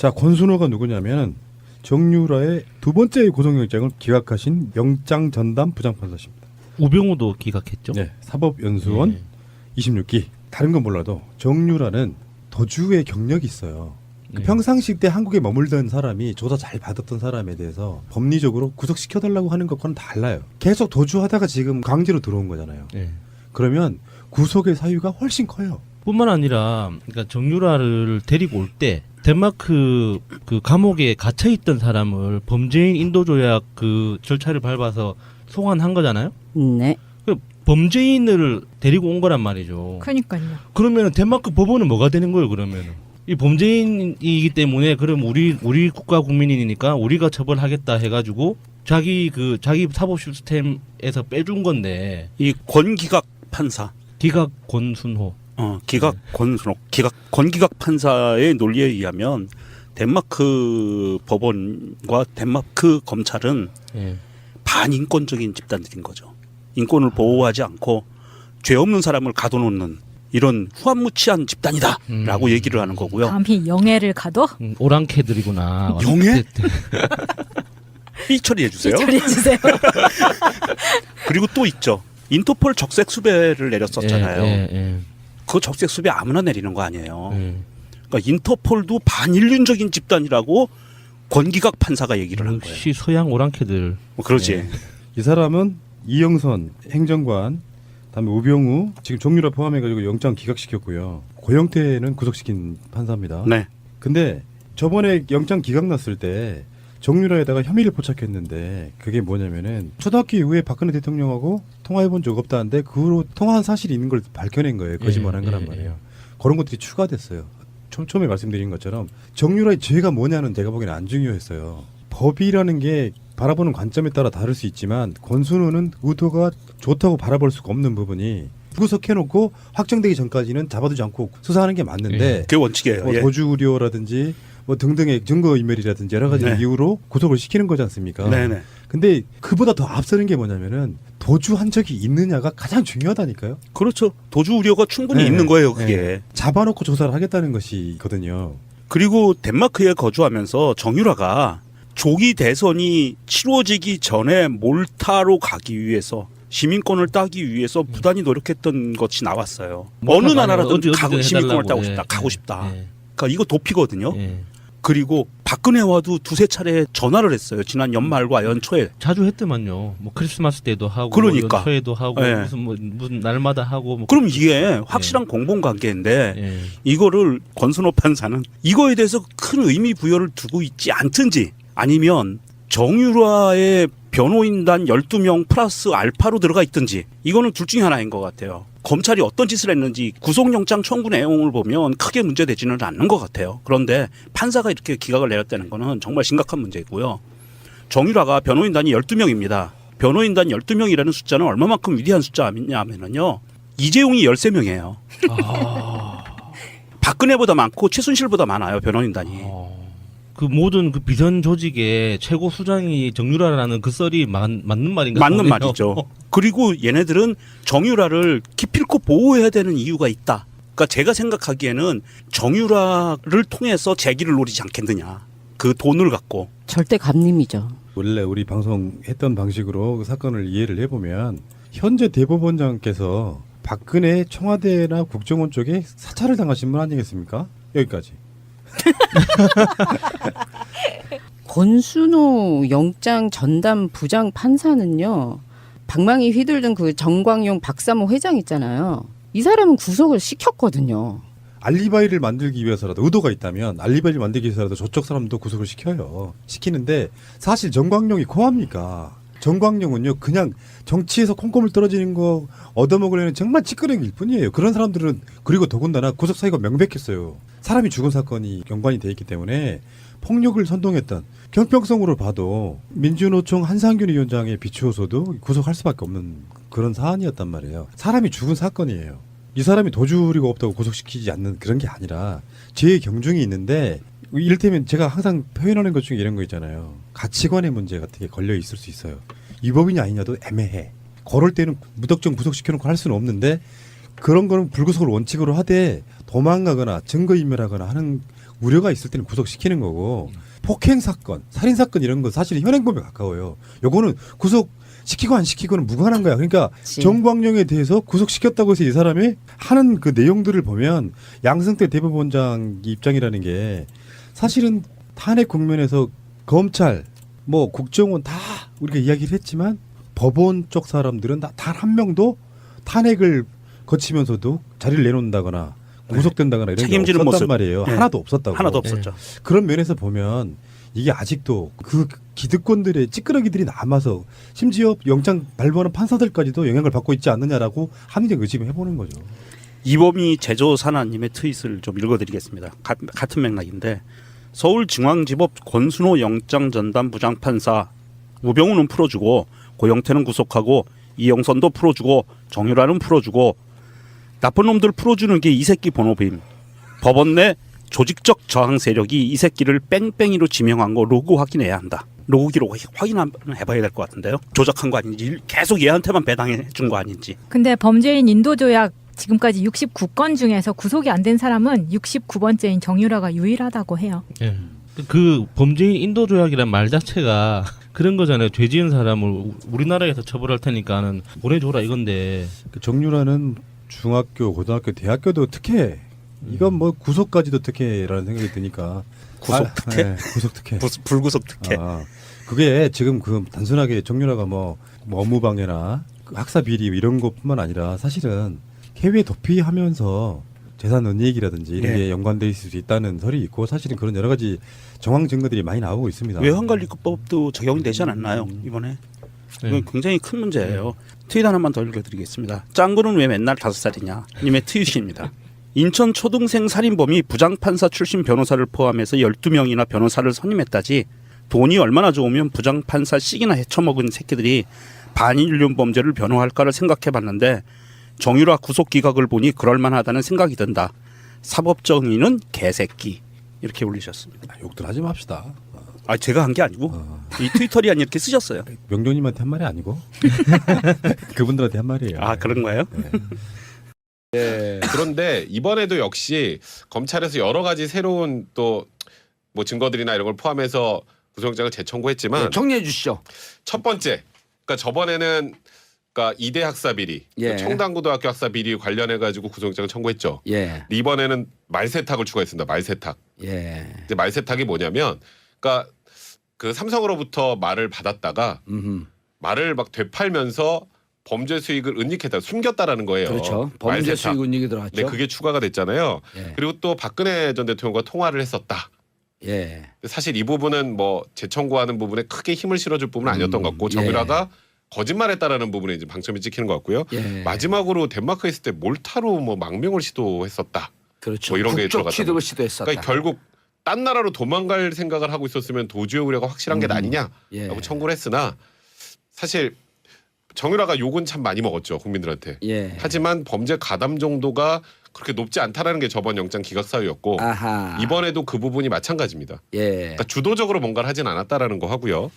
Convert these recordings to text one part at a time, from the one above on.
자, 권순호가 누구냐면 정유라의 두 번째 구속영장을 기각하신 영장 전담 부장판사십니다. 우병우도 기각했죠. 네, 사법연수원 26기. 다른 건 몰라도 정유라는 도주의 경력이 있어요. 그 평상시 때 한국에 머물던 사람이 조사 잘 받았던 사람에 대해서 법리적으로 구속시켜달라고 하는 것과는 달라요. 계속 도주하다가 지금 강제로 들어온 거잖아요. 그러면 구속의 사유가 훨씬 커요. 뿐만 아니라 그러니까 정유라를 데리고 올 때 덴마크 그 감옥에 갇혀 있던 사람을 범죄인 인도 조약 그 절차를 밟아서 소환한 거잖아요. 네. 그 범죄인을 데리고 온 거란 말이죠. 그러니까요. 그러면 덴마크 법원은 뭐가 되는 거예요? 그러면 이 범죄인이기 때문에 그럼 우리 국가 국민이니까 우리가 처벌하겠다 해가지고 자기 사법 시스템에서 빼준 건데 이 권기각 판사, 기각 권순호. 기각 권순호, 권기각 판사의 논리에 의하면 덴마크 법원과 덴마크 검찰은 반인권적인 집단들인 거죠. 인권을 보호하지 않고 죄 없는 사람을 가둬놓는 이런 후한무치한 집단이다라고 얘기를 하는 거고요. 감히 영해를 가둬? 오랑캐들이구나. 영해? 삐 처리해 주세요. 처리해 주세요. 그리고 또 있죠. 인터폴 적색 수배를 내렸었잖아요. 그 적색 수배 아무나 내리는 거 아니에요. 그러니까 인터폴도 반인륜적인 집단이라고 권기각 판사가 얘기를 한 거예요. 역시 서양 오랑캐들. 뭐 그러지. 이 사람은 이영선 행정관, 다음에 우병우, 지금 정유라 포함해가지고 영장 기각시켰고요. 고영태는 구속시킨 판사입니다. 네. 근데 저번에 영장 기각 났을 때 정유라에다가 혐의를 포착했는데 그게 뭐냐면은 초등학교 이후에 박근혜 대통령하고 통화해본 적 없다는데 그 후로 통화한 사실이 있는 걸 밝혀낸 거예요. 거짓말한 거란 말이에요. 그런 것들이 추가됐어요. 처음에 말씀드린 것처럼 정유라의 죄가 뭐냐는 제가 보기에는 안 중요했어요. 법이라는 게 바라보는 관점에 따라 다를 수 있지만 권순호는 의도가 좋다고 바라볼 수가 없는 부분이 구속해놓고 확정되기 전까지는 잡아두지 않고 수사하는 게 맞는데 그게 원칙이에요. 뭐 도주 우려라든지 뭐 등등의 증거인멸이라든지 여러 가지 이유로 구속을 시키는 거지 않습니까? 네네. 근데 그보다 더 앞서는 게 뭐냐면은 도주한 적이 있느냐가 가장 중요하다니까요. 그렇죠. 도주 우려가 충분히 있는 거예요. 그게. 잡아놓고 조사를 하겠다는 것이거든요. 그리고 덴마크에 거주하면서 정유라가 조기 대선이 치러지기 전에 몰타로 가기 위해서 시민권을 따기 위해서 부단히 노력했던 것이 나왔어요. 어느 나라라든 가고 시민권을 따고 싶다. 가고 싶다. 그러니까 이거 도피거든요. 그리고 박근혜와도 두세 차례 전화를 했어요. 지난 연말과 연초에. 자주 했더만요. 뭐 크리스마스 때도 하고, 그러니까. 연초에도 하고, 무슨 날마다 하고. 뭐 그럼 이게 확실한 공범관계인데 이거를 권순호 판사는 이거에 대해서 큰 의미 부여를 두고 있지 않든지 아니면 정유라의 변호인단 12명 플러스 알파로 들어가 있든지 이거는 둘 중에 하나인 것 같아요. 검찰이 어떤 짓을 했는지 구속영장 청구 내용을 보면 크게 문제되지는 않는 것 같아요. 그런데 판사가 이렇게 기각을 내렸다는 거는 정말 심각한 문제이고요. 정유라가 변호인단이 12명입니다. 변호인단 12명이라는 숫자는 얼마만큼 위대한 숫자냐면요. 이재용이 13명이에요. 박근혜보다 많고 최순실보다 많아요. 변호인단이. 그 모든 그 비선 조직의 최고 수장이 정유라라는 그 썰이 맞는 말인가? 맞는 말이죠. 그리고 얘네들은 정유라를 기필코 보호해야 되는 이유가 있다. 그러니까 제가 생각하기에는 정유라를 통해서 재기를 노리지 않겠느냐. 그 돈을 갖고. 절대 감림이죠. 원래 우리 방송했던 방식으로 그 사건을 이해를 해보면 현재 대법원장께서 박근혜 청와대나 국정원 쪽에 사찰을 당하신 분 아니겠습니까? 여기까지. 권순호 영장 전담 부장 판사는요. 방망이 휘둘든 그 정광용 박사모 회장 있잖아요. 이 사람은 구속을 시켰거든요. 알리바이를 만들기 위해서라도 의도가 있다면 알리바이를 만들기 위해서라도 저쪽 사람도 구속을 시켜요. 시키는데 사실 정광용이 고합니까? 정광용은요 그냥 정치에서 콩고물 떨어지는 거 얻어먹으려는 정말 찌끄레기일 뿐이에요. 그런 사람들은 그리고 더군다나 구속 사유가 명백했어요. 사람이 죽은 사건이 연관이 돼 있기 때문에 폭력을 선동했던 경평성으로 봐도 민주노총 한상균 위원장에 비추어서도 구속할 수밖에 없는 그런 사안이었단 말이에요. 사람이 죽은 사건이에요. 이 사람이 도주리가 없다고 구속시키지 않는 그런 게 아니라 죄의 경중이 있는데 이를테면 제가 항상 표현하는 것 중에 이런 거 있잖아요. 가치관의 문제 같은 게 걸려 있을 수 있어요. 위법이냐 아니냐도 애매해. 그럴 때는 무턱정 구속시켜놓고 할 수는 없는데 그런 거는 불구속을 원칙으로 하되 도망가거나 증거인멸하거나 하는 우려가 있을 때는 구속시키는 거고 폭행 사건, 살인 사건 이런 거 사실 현행범에 가까워요. 요거는 구속시키고 안 시키고는 무관한 거야. 그러니까 그치. 정광용에 대해서 구속시켰다고 해서 이 사람이 하는 그 내용들을 보면 양승태 대법원장 입장이라는 게 사실은 탄핵 국면에서 검찰, 뭐 국정원 다 우리가 이야기를 했지만 법원 쪽 사람들은 단 한 명도 탄핵을 거치면서도 자리를 내놓는다거나 구속된다거나 이런 게 책임지는 없었단 모습. 말이에요. 네. 하나도 없었다고. 하나도 없었죠. 그런 면에서 보면 이게 아직도 그 기득권들의 찌끄러기들이 남아서 심지어 영장 발부하는 판사들까지도 영향을 받고 있지 않느냐라고 합리적 의심을 해보는 거죠. 이범희 제조사나님의 트윗을 좀 읽어드리겠습니다. 같은 맥락인데 서울중앙지법 권순호 영장전담 부장판사 우병우는 풀어주고 고영태는 구속하고 이영선도 풀어주고 정유라는 풀어주고 나쁜 놈들 풀어주는 게 이 새끼 번호빔. 법원 내 조직적 저항 세력이 이 새끼를 뺑뺑이로 지명한 거 로그 확인해야 한다. 로그 기록 확인 한번 해봐야 될 것 같은데요. 조작한 거 아닌지 계속 얘한테만 배당해 준 거 아닌지. 근데 범죄인 인도조약 지금까지 69건 중에서 구속이 안 된 사람은 69번째인 정유라가 유일하다고 해요. 예. 그 범죄인 인도 조약이란 말 자체가 그런 거잖아요. 죄 지은 사람을 우리나라에서 처벌할 테니까는 보내줘라 이건데. 그 정유라는 중학교, 고등학교, 대학교도 특혜. 이건 뭐 구속까지도 특혜라는 생각이 드니까. 구속 특혜? 네, 구속 특혜. 불구속 특혜. 그게 지금 그 단순하게 정유라가 뭐 업무방해나 그 학사 비리 이런 것뿐만 아니라 사실은 해외 도피하면서 재산 은닉이라든지 이런 네. 게 연관돼 있을 수 있다는 설이 있고 사실은 그런 여러 가지 정황 증거들이 많이 나오고 있습니다. 외환관리법도 적용이 되지 않았나요 이번에? 이건 굉장히 큰 문제예요. 트윗 하나만 더 읽어드리겠습니다. 짱구는 왜 맨날 5살이냐 님의 트윗입니다. 인천 초등생 살인범이 부장판사 출신 변호사를 포함해서 12명이나 변호사를 선임했다지 돈이 얼마나 좋으면 부장판사 씩이나 헤쳐먹은 새끼들이 반인륜 범죄를 변호할까를 생각해봤는데 정유라 구속 기각을 보니 그럴만하다는 생각이 든다. 사법정의는 개새끼 이렇게 올리셨습니다. 욕들 하지 맙시다. 아 제가 한 게 아니고 이 트위터리안 이렇게 쓰셨어요. 명령님한테 한 말이 아니고 그분들한테 한 말이에요. 아 그런 거예요? 예. 그런데 이번에도 역시 검찰에서 여러 가지 새로운 또 뭐 증거들이나 이런 걸 포함해서 구속영장을 재청구했지만 정리해 주시죠. 첫 번째, 그러니까 저번에는 그러니까 이대 학사 비리, 예. 청담고등학교 학사 비리 관련해 가지고 구속영장을 청구했죠. 예. 이번에는 말세탁을 추가했습니다. 말세탁. 예. 이제 말세탁이 뭐냐면, 그러니까 그 삼성으로부터 말을 받았다가 말을 막 되팔면서 범죄 수익을 은닉했다, 숨겼다라는 거예요. 그렇죠. 범죄 말세탁. 수익 은닉이 들어갔죠. 네, 그게 추가가 됐잖아요. 예. 그리고 또 박근혜 전 대통령과 통화를 했었다. 예. 사실 이 부분은 뭐 재청구하는 부분에 크게 힘을 실어줄 부분은 아니었던 것 같고 정유라가 거짓말했다라는 부분에 이제 방점이 찍히는 것 같고요. 예. 마지막으로 덴마크에 있을 때 몰타로 뭐 망명을 시도했었다. 그렇죠. 뭐 이런 게 국적 들어갔다. 취득을 시도했었다. 그러니까 결국 딴 나라로 도망갈 생각을 하고 있었으면 도주의 우려가 확실한 게 아니냐라고 예. 청구를 했으나 사실 정유라가 욕은 참 많이 먹었죠, 국민들한테. 예. 하지만 범죄 가담 정도가 그렇게 높지 않다라는 게 저번 영장 기각 사유였고 아하. 이번에도 그 부분이 마찬가지입니다. 예. 그러니까 주도적으로 뭔가를 하진 않았다라는 거 하고요.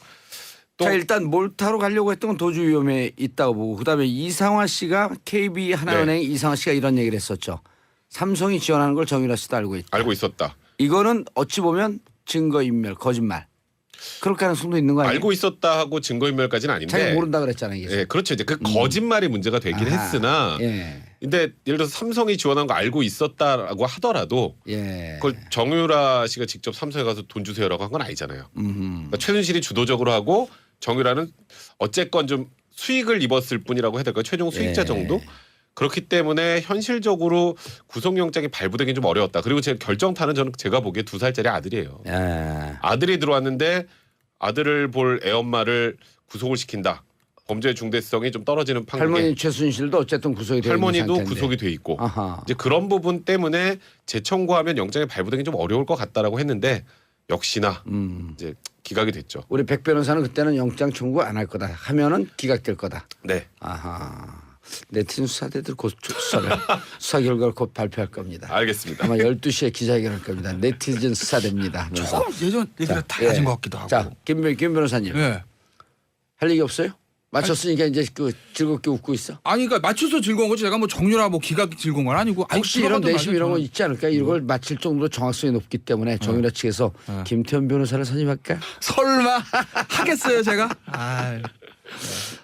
또 자 일단 몰타로 가려고 했던 건 도주 위험에 있다고 보고 그다음에 이상화 씨가 KB 하나은행 이상화 씨가 이런 얘기를 했었죠. 삼성이 지원하는 걸 정유라 씨도 알고 있다. 알고 있었다. 이거는 어찌 보면 증거인멸, 거짓말. 그럴 가능성도 있는 거 아니에요? 알고 있었다 하고 증거인멸까지는 자기가 아닌데. 모른다 그랬잖아요. 이게. 예, 그렇죠. 이제 그 거짓말이 문제가 되긴 아하. 했으나, 예. 근데 예를 들어서 삼성이 지원한 거 알고 있었다라고 하더라도, 예. 그걸 정유라 씨가 직접 삼성에 가서 돈 주세요라고 한 건 아니잖아요. 그러니까 최순실이 주도적으로 하고 정유라는 어쨌건 좀 수익을 입었을 뿐이라고 해야 될까요? 최종 수익자 예. 정도? 그렇기 때문에 현실적으로 구속영장이 발부되긴 좀 어려웠다. 그리고 제 결정타는 저는 제가 보기에 2살짜리 아들이에요. 예. 아들이 들어왔는데 아들을 볼 애엄마를 구속을 시킨다. 범죄의 중대성이 좀 떨어지는 판국에 할머니 최순실도 어쨌든 구속이 되어 있는 할머니도 상태인데. 구속이 돼 있고 아하. 이제 그런 부분 때문에 재청구하면 영장이 발부되기 좀 어려울 것 같다라고 했는데 역시나 이제 기각이 됐죠. 우리 백 변호사는 그때는 영장 청구 안 할 거다. 하면은 기각될 거다. 네. 아하. 네티즌 수사대들 곧 수사 결과를 곧 발표할 겁니다. 알겠습니다. 아마 12시에 기자회견할 겁니다. 네티즌 수사대입니다. 하면서. 예전 얘기가 달라진 것 같기도 하고. 자, 김 변호사님. 예. 할 얘기 없어요? 맞췄으니까 이제 그 즐겁게 웃고 있어. 아니 그러니까 맞춰서 즐거운 거지. 내가 뭐 정유라 뭐 기가 즐거운 건 아니고. 아니, 혹시 이런 들어가도 내심 맞아요, 이런 거 저는. 있지 않을까? 이걸 맞힐 정도로 정확성이 높기 때문에 정유라 측에서 김태현 변호사를 선임할까? 설마 하겠어요 제가?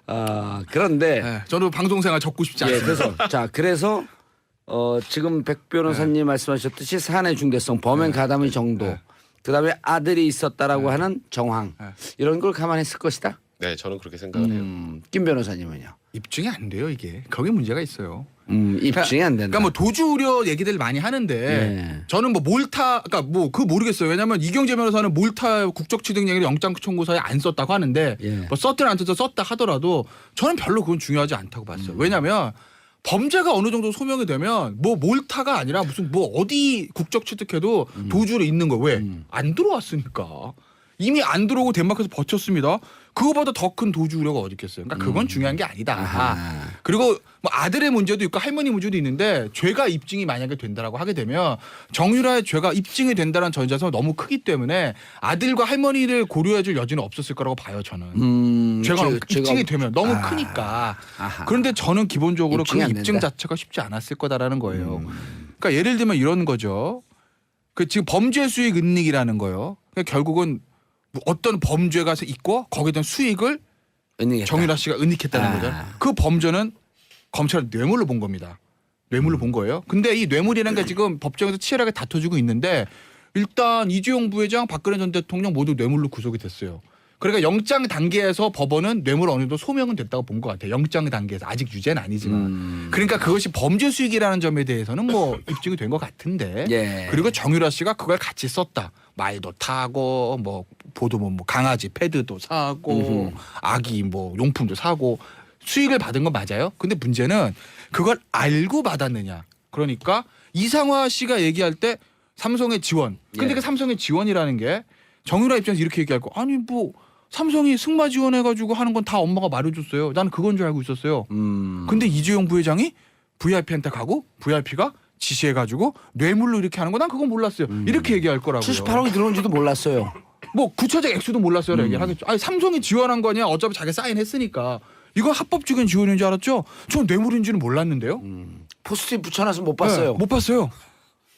아, 그런데 네, 저는 방송생활 접고 싶지 예, 않습니다. 그래서 지금 백 변호사님 말씀하셨듯이 사안의 중대성, 범행 가담의 정도, 그다음에 아들이 있었다라고 하는 정황 이런 걸 감안했을 것이다. 네, 저는 그렇게 생각을 해요. 김 변호사님은요? 입증이 안 돼요 이게. 거기 문제가 있어요. 입증이 안 된다. 그러니까 뭐 도주 우려 얘기들 많이 하는데 네. 저는 뭐 몰타 그러니까 뭐 그거 모르겠어요. 왜냐하면 이경재 변호사는 몰타 국적 취득 얘기를 영장 청구서에 안 썼다고 하는데 예. 뭐 썼든 안 썼든 썼다 하더라도 저는 별로 그건 중요하지 않다고 봤어요. 왜냐하면 범죄가 어느 정도 소명이 되면 뭐 몰타가 아니라 무슨 뭐 어디 국적 취득해도 도주로 있는 거 왜? 안 들어왔으니까. 이미 안 들어오고 덴마크에서 버텼습니다. 그거보다 더 큰 도주 우려가 어디 있겠어요. 그러니까 그건 중요한 게 아니다. 아하. 그리고 뭐 아들의 문제도 있고 할머니 문제도 있는데 죄가 입증이 만약에 된다라고 하게 되면 정유라의 죄가 입증이 된다는 전제에서 너무 크기 때문에 아들과 할머니를 고려해줄 여지는 없었을 거라고 봐요 저는. 죄가 입증이 되면 너무 크니까. 아하. 그런데 저는 기본적으로 그 입증이 안 입증 된다? 자체가 쉽지 않았을 거다라는 거예요. 그러니까 예를 들면 이런 거죠. 그 지금 범죄 수익 은닉이라는 거요. 그러니까 결국은 어떤 범죄가 있고 거기에 대한 수익을 은닉했다. 정유라 씨가 은닉했다는 거죠. 그 범죄는 검찰은 뇌물로 본 겁니다. 뇌물로 본 거예요. 근데 이 뇌물이라는 게 지금 법정에서 치열하게 다퉈지고 있는데 일단 이재용 부회장, 박근혜 전 대통령 모두 뇌물로 구속이 됐어요. 그러니까 영장 단계에서 법원은 뇌물 어느 정도 소명은 됐다고 본 것 같아요. 영장 단계에서 아직 유죄는 아니지만. 그러니까 그것이 범죄 수익이라는 점에 대해서는 뭐 입증이 된 것 같은데. 예. 그리고 정유라 씨가 그걸 같이 썼다. 말도 타고 뭐 보도뭐 강아지 패드도 사고 아기 뭐 용품도 사고 수익을 받은 건 맞아요. 근데 문제는 그걸 알고 받았느냐. 그러니까 이상화 씨가 얘기할 때 삼성의 지원. 근데 예. 그 삼성의 지원이라는 게 정유라 입장에서 이렇게 얘기할 거 아니 뭐 삼성이 승마 지원해가지고 하는 건 다 엄마가 말해줬어요. 나는 그건 줄 알고 있었어요. 근데 이재용 부회장이 VIP한테 가고 VIP가 지시해가지고 뇌물로 이렇게 하는 거 난 그건 몰랐어요. 이렇게 얘기할 거라고요. 78억이 들어온지도 몰랐어요. 뭐 구체적 액수도 몰랐어요. 얘기를 하겠죠. 아니 삼성이 지원한 거냐 어차피 자기 사인했으니까 이거 합법적인 지원인 줄 알았죠. 전 뇌물인지는 몰랐는데요. 포스트잇 붙여놔서 못 봤어요. 네, 못 봤어요.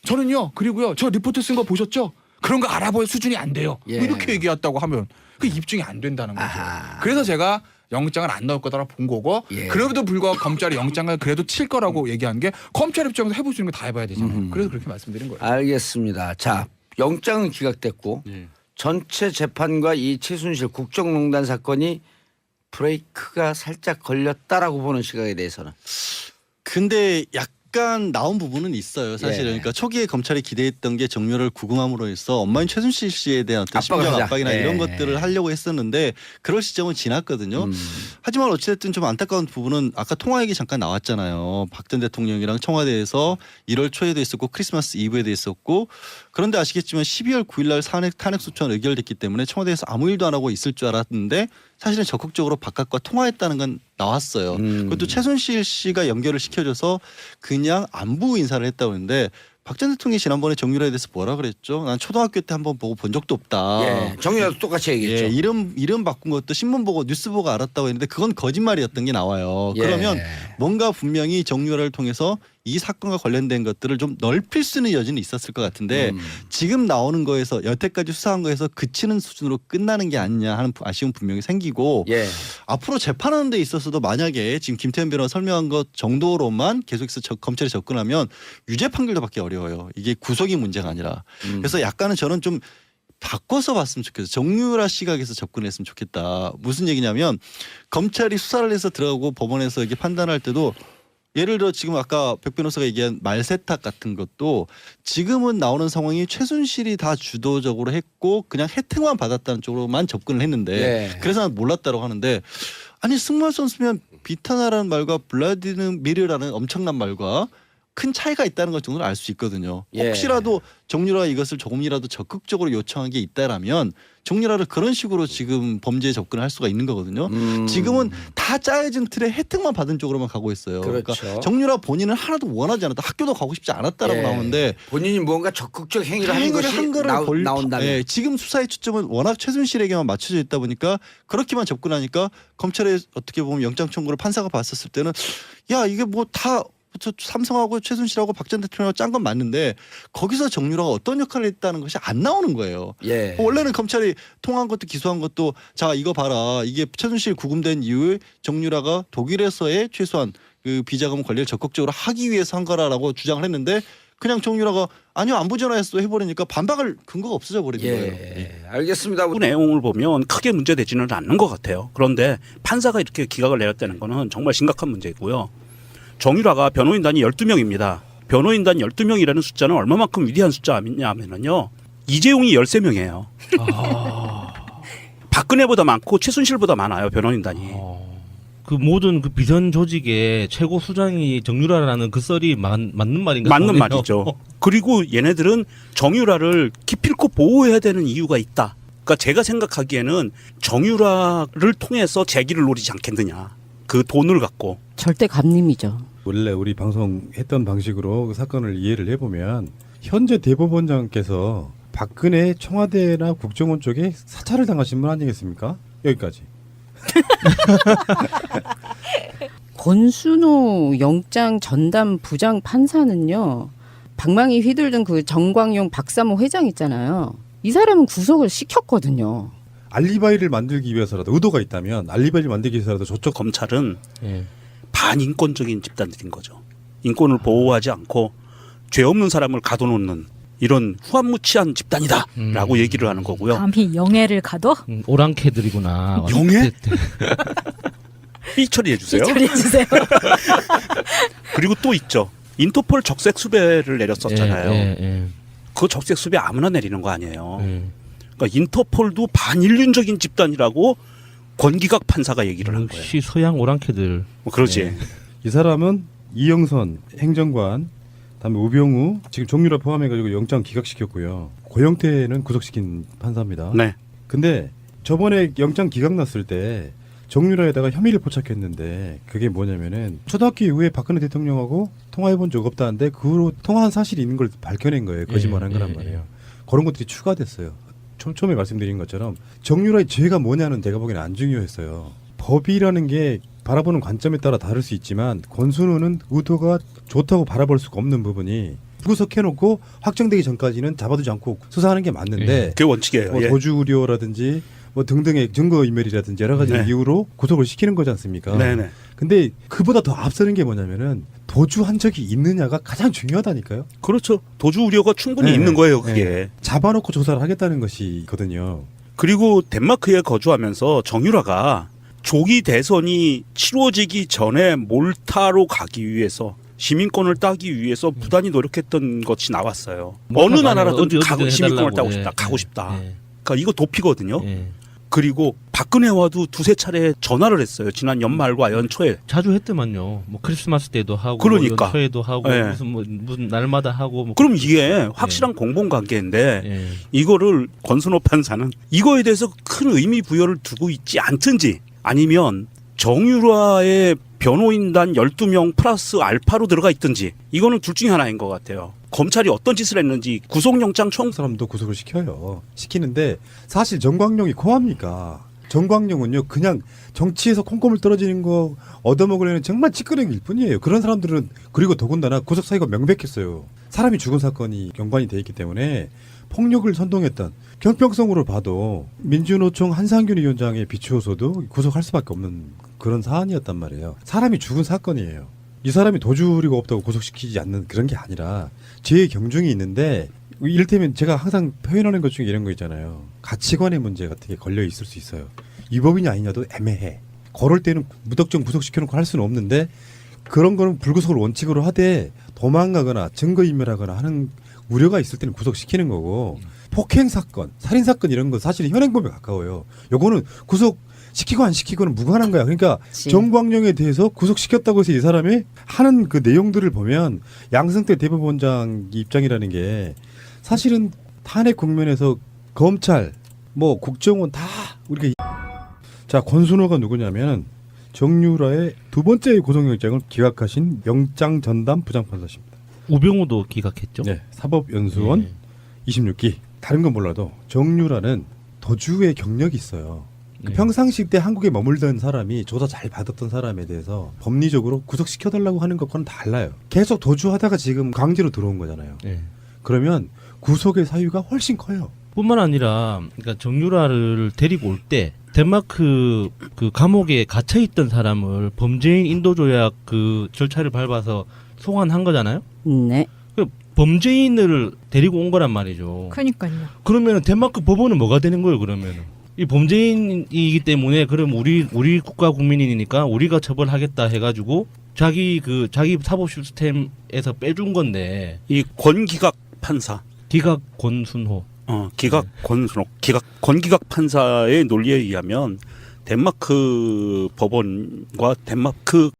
저는요. 그리고요. 저 리포트 쓴 거 보셨죠? 그런 거 알아볼 수준이 안 돼요. 예. 이렇게 얘기했다고 하면 그 입증이 안 된다는 거죠. 아하. 그래서 제가 영장을 안 넣을 거다라 본 거고 예. 그래도 불구하고 검찰이 영장을 그래도 칠 거라고 얘기한 게 검찰 입장에서 해볼 수 있는 거 다 해봐야 되잖아요. 그래서 그렇게 말씀드린 거예요. 알겠습니다. 자, 영장은 기각됐고 전체 재판과 이 최순실 국정농단 사건이 브레이크가 살짝 걸렸다라고 보는 시각에 대해서는 근데 약간 나온 부분은 있어요. 사실은. 예. 그러니까 초기에 검찰이 기대했던 게 정유라를 구금함으로 해서 엄마인 최순실 씨에 대한 어떤 압박을 심리적 하자. 압박이나 예. 이런 것들을 하려고 했었는데 그럴 시점은 지났거든요. 하지만 어찌됐든 좀 안타까운 부분은 아까 통화 얘기 잠깐 나왔잖아요. 박 전 대통령이랑 청와대에서 1월 초에도 있었고 크리스마스 이브에도 있었고 그런데 아시겠지만 12월 9일 날 탄핵 소추안 의결됐기 때문에 청와대에서 아무 일도 안 하고 있을 줄 알았는데 사실은 적극적으로 바깥과 통화했다는 건 나왔어요. 그것도 최순실 씨가 연결을 시켜줘서 그냥 안부 인사를 했다고 했는데 박 전 대통령이 지난번에 정유라에 대해서 뭐라 그랬죠? 난 초등학교 때 한번 보고 본 적도 없다. 예, 정유라도 똑같이 얘기했죠. 예, 이름 바꾼 것도 신문 보고 뉴스 보고 알았다고 했는데 그건 거짓말이었던 게 나와요. 예. 그러면 뭔가 분명히 정유라를 통해서 이 사건과 관련된 것들을 좀 넓힐 수 있는 여지는 있었을 것 같은데 지금 나오는 거에서 여태까지 수사한 거에서 그치는 수준으로 끝나는 게 아니냐 하는 아쉬움 분명히 생기고 예. 앞으로 재판하는 데 있어서도 만약에 지금 김태현 변호사 설명한 것 정도로만 계속해서 검찰이 접근하면 유죄 판결도 받기 어려워요. 이게 구속이 문제가 아니라. 그래서 약간은 저는 좀 바꿔서 봤으면 좋겠어요. 정유라 시각에서 접근했으면 좋겠다. 무슨 얘기냐면 검찰이 수사를 해서 들어가고 법원에서 이게 판단할 때도 예를 들어 지금 아까 백 변호사가 얘기한 말세탁 같은 것도 지금은 나오는 상황이 최순실이 다 주도적으로 했고 그냥 혜택만 받았다는 쪽으로만 접근을 했는데 예. 그래서 난 몰랐다고 하는데 아니 승마 선수면 비타나라는 말과 블라디미르라는 엄청난 말과 큰 차이가 있다는 것 정도는 알 수 있거든요. 예. 혹시라도 정유라가 이것을 조금이라도 적극적으로 요청한 게 있다라면 정유라를 그런 식으로 지금 범죄에 접근을 할 수가 있는 거거든요. 지금은 다 짜여진 틀에 혜택만 받은 쪽으로만 가고 있어요. 그렇죠. 그러니까 정유라 본인은 하나도 원하지 않았다. 학교도 가고 싶지 않았다라고 예. 나오는데 본인이 무언가 적극적 행위를 하는 행위를 것이 한 거를 나온다면 예, 지금 수사의 초점은 워낙 최순실에게만 맞춰져 있다 보니까 그렇게만 접근하니까 검찰에 어떻게 보면 영장 청구를 판사가 봤었을 때는 야 이게 뭐 다 삼성하고 최순실하고 박 전 대통령하고 짠 건 맞는데 거기서 정유라가 어떤 역할을 했다는 것이 안 나오는 거예요. 예. 원래는 검찰이 통한 것도 기소한 것도 자 이거 봐라 이게 최순실 구금된 이후에 정유라가 독일에서의 최소한 그 비자금 관리를 적극적으로 하기 위해서 한 거라라고 주장을 했는데 그냥 정유라가 아니요 안부 전화했어 해버리니까 반박할 근거가 없어져 버리는 거예요. 예. 알겠습니다. 그 내용을 보면 크게 문제되지는 않는 것 같아요. 그런데 판사가 이렇게 기각을 내렸다는 거는 정말 심각한 문제이고요. 정유라가 변호인단이 12명입니다. 변호인단 12명이라는 숫자는 얼마만큼 위대한 숫자냐면요. 이재용이 13명이에요. 박근혜보다 많고 최순실보다 많아요. 변호인단이. 그 모든 그 비선 조직의 최고 수장이 정유라라는 그 썰이 맞는 말인가? 맞는 보네요. 말이죠. 그리고 얘네들은 정유라를 기필코 보호해야 되는 이유가 있다. 그러니까 제가 생각하기에는 정유라를 통해서 재기를 노리지 않겠느냐. 그 돈을 갖고. 절대 감림이죠. 원래 우리 방송했던 방식으로 그 사건을 이해를 해보면 현재 대법원장께서 박근혜 청와대나 국정원 쪽에 사찰을 당하신 분 아니겠습니까? 여기까지. 권순호 영장 전담 부장 판사는요. 방망이 휘둘든 그 정광용 박사모 회장 있잖아요. 이 사람은 구속을 시켰거든요. 알리바이를 만들기 위해서라도 의도가 있다면 알리바이를 만들기 위해서라도 저쪽 검찰은 예. 반인권적인 집단들인 거죠. 인권을 보호하지 않고 죄 없는 사람을 가둬놓는 이런 후한무치한 집단이다라고 얘기를 하는 거고요. 감히 영예를 가둬? 오랑캐들이구나. 영예? 삐 처리해 주세요. 처리해 주세요. 그리고 또 있죠. 인터폴 적색 수배를 내렸었잖아요. 예. 그 적색 수배 아무나 내리는 거 아니에요. 예. 그러니까 인터폴도 반인륜적인 집단이라고 권기각 판사가 얘기를 한 거예요. 역시 서양 오랑캐들. 뭐 그러지. 예. 이 사람은 이영선 행정관, 다음에 우병우 지금 정유라 포함해가지고 영장 기각시켰고요. 고영태는 구속시킨 판사입니다. 네. 근데 저번에 영장 기각 났을 때 정유라에다가 혐의를 포착했는데 그게 뭐냐면은 초등학교 이후에 박근혜 대통령하고 통화해본 적 없다는데 그 후로 통화한 사실이 있는 걸 밝혀낸 거예요. 거짓말한 거란 말이에요. 그런 것들이 추가됐어요. 처음에 말씀드린 것처럼 정유라의 죄가 뭐냐는 제가 보기에는 안 중요했어요. 법이라는 게 바라보는 관점에 따라 다를 수 있지만 권순호는 의도가 좋다고 바라볼 수가 없는 부분이 구속해놓고 확정되기 전까지는 잡아두지 않고 수사하는 게 맞는데 그게 원칙이에요. 뭐 예. 도주 우려라든지 뭐 등등의 증거인멸이라든지 여러 가지 네. 이유로 구속을 시키는 거지 않습니까? 네네. 근데 그보다 더 앞서는 게 뭐냐면은 도주한 적이 있느냐가 가장 중요하다니까요. 그렇죠. 도주 우려가 충분히 네. 있는 거예요. 그게. 네. 잡아놓고 조사를 하겠다는 것이거든요. 그리고 덴마크에 거주하면서 정유라가 조기 대선이 치러지기 전에 몰타로 가기 위해서 시민권을 따기 위해서 부단히 노력했던 것이 나왔어요. 어느 나라라든 어디든 가고 시민권을 해달라고. 따고 예. 싶다. 가고 싶다. 예. 그러니까 이거 도피거든요. 예. 그리고 박근혜와도 두세 차례 전화를 했어요. 지난 연말과 연초에. 자주 했더만요. 뭐 크리스마스 때도 하고, 그러니까. 연초에도 하고, 예. 무슨 날마다 하고. 뭐 그럼 이게 확실한 공범관계인데 예. 이거를 권순호 판사는 이거에 대해서 큰 의미 부여를 두고 있지 않든지 아니면 정유라의 변호인단 12명 플러스 알파로 들어가 있든지 이거는 둘 중에 하나인 것 같아요. 검찰이 어떤 짓을 했는지 구속영장 청 사람도 구속을 시켜요. 시키는데 사실 정광용이 고합니까? 정광용은요 그냥 정치에서 콩고물 떨어지는 거 얻어먹으려는 정말 찌끄레기일 뿐이에요. 그런 사람들은 그리고 더군다나 구속 사유가 명백했어요. 사람이 죽은 사건이 연관이 돼 있기 때문에 폭력을 선동했던 경평성으로 봐도 민주노총 한상균 위원장에 비추어서도 구속할 수밖에 없는 그런 사안이었단 말이에요. 사람이 죽은 사건이에요. 이 사람이 도주리가 없다고 구속시키지 않는 그런 게 아니라 죄의 경중이 있는데 이를테면 제가 항상 표현하는 것 중에 이런 거 있잖아요. 가치관의 문제 같은 게 걸려 있을 수 있어요. 위법이냐 아니냐도 애매해. 그럴 때는 무턱정 구속시켜놓고 할 수는 없는데 그런 거는 불구속을 원칙으로 하되 도망가거나 증거인멸하거나 하는 우려가 있을 때는 구속시키는 거고 폭행 사건, 살인 사건 이런 건 사실 현행범에 가까워요. 요거는 구속 시키고 안 시키고는 무관한 거야. 그러니까 그치. 정광용에 대해서 구속시켰다고 해서 이 사람이 하는 그 내용들을 보면 양승태 대법원장 입장이라는 게 사실은 탄핵 국면에서 검찰, 뭐 국정원 다 우리가 자 권순호가 누구냐면 정유라의 두 번째 구속영장을 기각하신 영장 전담 부장판사십니다. 우병우도 기각했죠. 네, 사법연수원 네. 26기. 다른 건 몰라도 정유라는 도주의 경력이 있어요. 그 네. 평상시 때 한국에 머물던 사람이 조사 잘 받았던 사람에 대해서 법리적으로 구속시켜달라고 하는 것과는 달라요. 계속 도주하다가 지금 강제로 들어온 거잖아요. 네. 그러면 구속의 사유가 훨씬 커요. 뿐만 아니라 그러니까 정유라를 데리고 올 때 덴마크 그 감옥에 갇혀 있던 사람을 범죄인 인도 조약 그 절차를 밟아서 소환한 거잖아요. 네. 그 범죄인을 데리고 온 거란 말이죠. 그러니까요. 그러면 덴마크 법원은 뭐가 되는 거예요? 그러면은 이 범죄인이기 때문에 그럼 우리 국가 국민이니까 우리가 처벌하겠다 해가지고 자기 사법 시스템에서 빼준 건데 이 권기각 판사, 기각 권순호. 기각 권순옥, 권기각 판사의 논리에 의하면 덴마크 법원과 덴마크